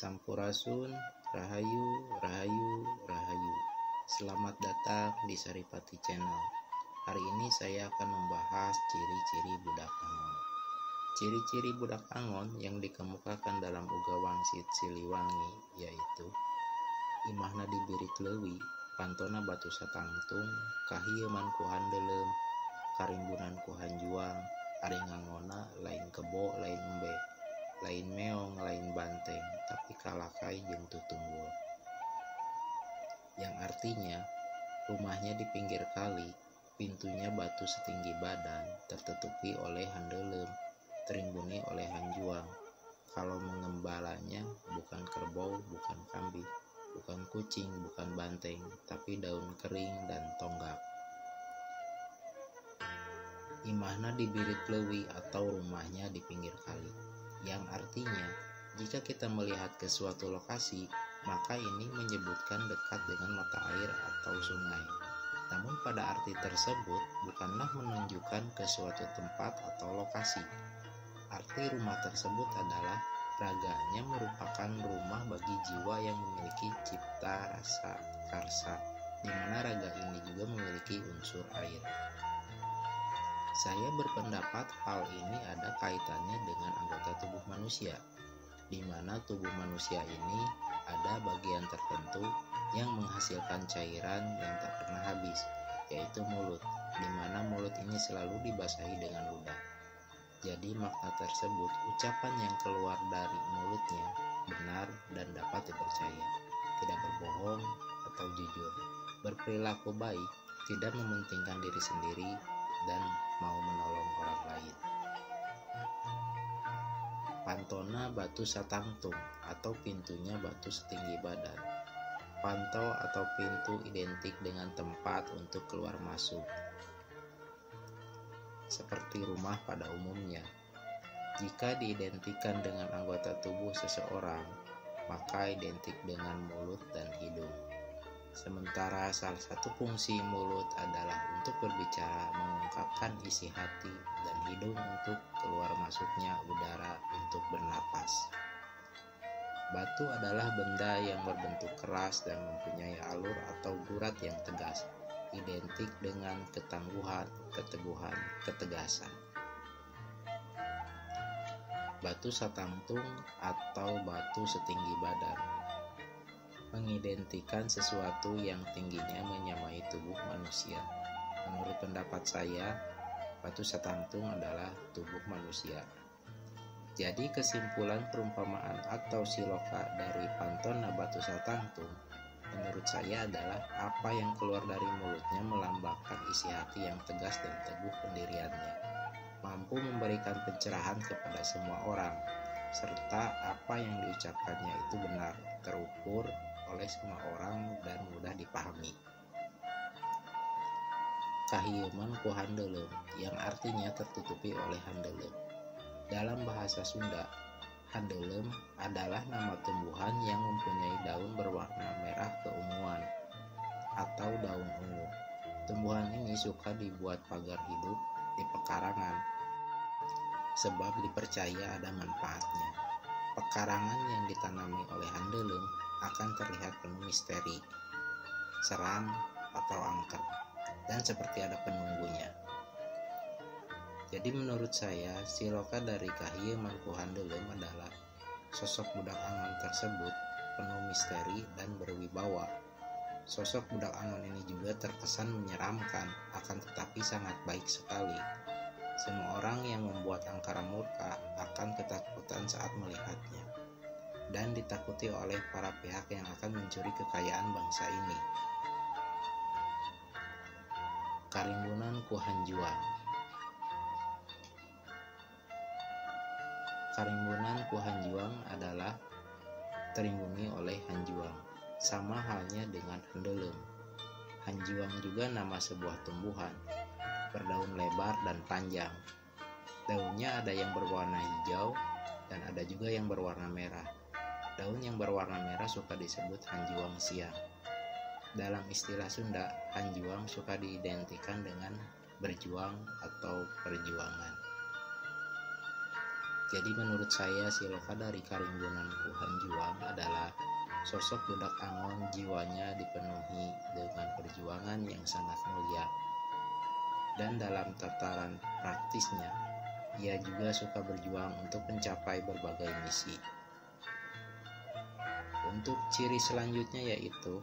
Sampurasun, Rahayu, Rahayu, Rahayu. Selamat datang di Saripati Channel. Hari ini saya akan membahas ciri-ciri budak Angon. Ciri-ciri budak Angon yang dikemukakan dalam Uga Wangsit Siliwangi yaitu imahna dibirik leuwih, pantona batu satangtung, kahieman ku handelem, karimbunan ku hanjuang, ari ngangona lain kebo lain embe, lain meong lain banteng, tapi kalakai jeung tutunggul. Yang artinya rumahnya di pinggir kali, pintunya batu setinggi badan, tertutupi oleh handelem, terimbuni oleh hanjuang. Kalau mengembalanya bukan kerbau, bukan kambing, bukan kucing, bukan banteng, tapi daun kering dan tonggak. Imahna dibirik leuwih atau rumahnya di pinggir kali, yang artinya jika kita melihat ke suatu lokasi, maka ini menyebutkan dekat dengan mata air atau sungai. Namun pada arti tersebut bukanlah menunjukkan ke suatu tempat atau lokasi. Arti rumah tersebut adalah raganya merupakan rumah bagi jiwa yang memiliki cipta rasa karsa, di mana raga ini juga memiliki unsur air. Saya berpendapat hal ini ada kaitannya dengan anggota tubuh manusia, di mana tubuh manusia ini ada bagian tertentu yang menghasilkan cairan yang tak pernah habis, yaitu mulut, di mana mulut ini selalu dibasahi dengan ludah. Jadi makna tersebut, ucapan yang keluar dari mulutnya benar dan dapat dipercaya, tidak berbohong atau jujur, berperilaku baik, tidak mementingkan diri sendiri, dan mau menolong orang lain. Pantona batu satangtung atau pintunya batu setinggi badan. Panto atau pintu identik dengan tempat untuk keluar masuk, seperti rumah pada umumnya. Jika diidentikan dengan anggota tubuh seseorang, maka identik dengan mulut dan hidung. Sementara salah satu fungsi mulut adalah untuk berbicara, mengungkapkan isi hati, dan hidung untuk keluar masuknya udara untuk bernapas. Batu adalah benda yang berbentuk keras dan mempunyai alur atau gurat yang tegas, identik dengan ketangguhan, keteguhan, ketegasan. Batu satangtung atau batu setinggi badan mengidentikan sesuatu yang tingginya menyamai tubuh manusia. Menurut pendapat saya, batu satangtung adalah tubuh manusia. Jadi kesimpulan perumpamaan atau siloka dari pantona batu satangtung menurut saya adalah apa yang keluar dari mulutnya melambangkan isi hati yang tegas dan teguh pendiriannya, mampu memberikan pencerahan kepada semua orang, serta apa yang diucapkannya itu benar, terukur oleh semua orang dan mudah dipahami. Kahieman ku handelem, yang artinya tertutupi oleh handelem. Dalam bahasa Sunda, handelem adalah nama tumbuhan yang mempunyai daun berwarna merah keunguan atau daun ungu. Tumbuhan ini suka dibuat pagar hidup di pekarangan, sebab dipercaya ada manfaatnya. Pekarangan yang ditanami oleh handelem akan terlihat penuh misteri, seram atau angker, dan seperti ada penunggunya. Jadi menurut saya, siloka dari kahieman ku handelem adalah sosok budak Angon tersebut penuh misteri dan berwibawa. Sosok budak Angon ini juga terkesan menyeramkan, akan tetapi sangat baik sekali. Semua orang yang membuat angkara murka akan ketakutan saat melihatnya, dan ditakuti oleh para pihak yang akan mencuri kekayaan bangsa ini. Karimbunan ku hanjuang. Karimbunan ku hanjuang adalah terimbuni oleh hanjuang, sama halnya dengan handelem. Hanjuang juga nama sebuah tumbuhan, berdaun lebar dan panjang. Daunnya ada yang berwarna hijau dan ada juga yang berwarna merah. Daun yang berwarna merah suka disebut hanjuang siang. Dalam istilah Sunda, hanjuang suka diidentikan dengan berjuang atau perjuangan. Jadi menurut saya si Loka dari Karimbunan Wuhan Juang adalah sosok budak Angon, jiwanya dipenuhi dengan perjuangan yang sangat mulia. Dan dalam tataran praktisnya, ia juga suka berjuang untuk mencapai berbagai misi. Untuk ciri selanjutnya yaitu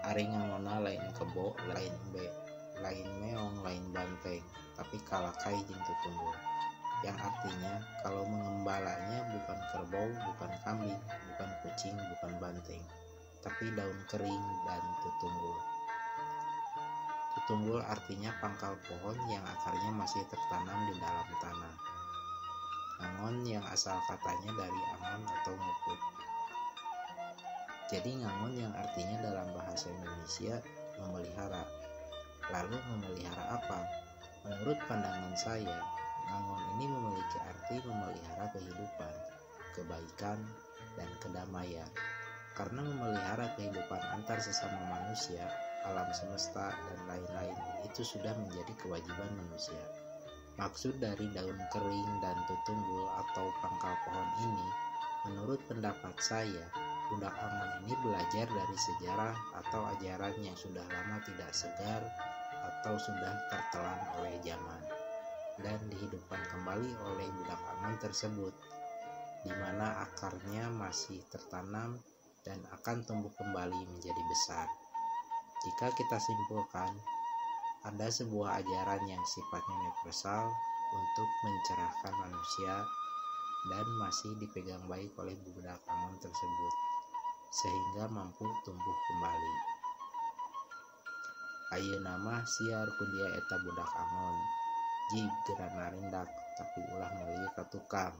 ari ngangona lain kebo, lain meong, lain banteng, tapi kalakai jeung tutunggul. Yang artinya kalau mengembalanya bukan kerbau, bukan kambing, bukan kucing, bukan banteng, tapi daun kering dan tutunggul. Tutunggul artinya pangkal pohon yang akarnya masih tertanam di dalam tanah. Ngangon yang asal katanya dari angon atau nguput. Jadi ngangon yang artinya dalam bahasa Indonesia memelihara. Lalu memelihara apa? Menurut pandangan saya, ngangon ini memiliki arti memelihara kehidupan, kebaikan, dan kedamaian. Karena memelihara kehidupan antar sesama manusia, alam semesta, dan lain-lain itu sudah menjadi kewajiban manusia. Maksud dari daun kering dan tutunggul atau pangkal pohon ini, menurut pendapat saya, budak Angon ini belajar dari sejarah atau ajaran yang sudah lama tidak segar atau sudah tertelan oleh zaman, dan dihidupkan kembali oleh budak Angon tersebut, di mana akarnya masih tertanam dan akan tumbuh kembali menjadi besar. Jika kita simpulkan, ada sebuah ajaran yang sifatnya universal untuk mencerahkan manusia dan masih dipegang baik oleh budak Angon tersebut, sehingga mampu tumbuh kembali. Ayeuna mah siar ku dia eta budak Angon, jig gerana rindak tapi ulah meuli ka tukang.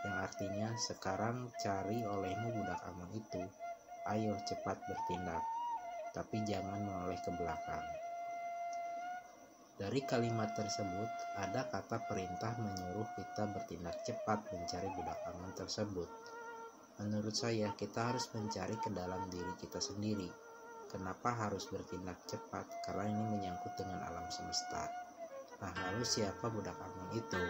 Yang artinya sekarang cari olehmu budak Angon itu, ayo cepat bertindak, tapi jangan menoleh ke belakang. Dari kalimat tersebut ada kata perintah menyuruh kita bertindak cepat mencari budak Angon tersebut. Menurut saya kita harus mencari ke dalam diri kita sendiri. Kenapa harus bertindak cepat? Karena ini menyangkut dengan alam semesta. Nah, lalu siapa budak Angon itu?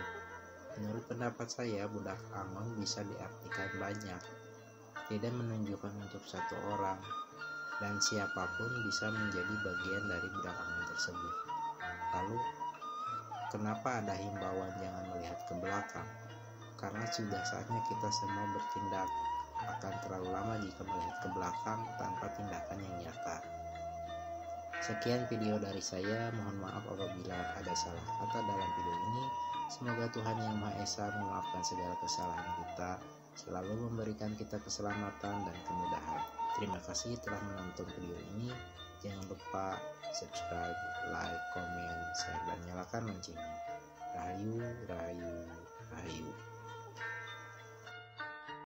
Menurut pendapat saya, budak Angon bisa diartikan banyak, tidak menunjukkan untuk satu orang, dan siapapun bisa menjadi bagian dari budak Angon tersebut. Lalu, kenapa ada himbauan jangan melihat ke belakang? Karena sudah saatnya kita semua bertindak. Akan terlalu lama jika melihat ke belakang tanpa tindakan yang nyata. Sekian video dari saya, mohon maaf apabila ada salah kata dalam video ini. Semoga Tuhan Yang Maha Esa memaafkan segala kesalahan kita, selalu memberikan kita keselamatan dan kemudahan. Terima kasih telah menonton video ini. Jangan lupa subscribe, like, komen, share, dan nyalakan loncengnya. Rahayu, rahayu, rahayu.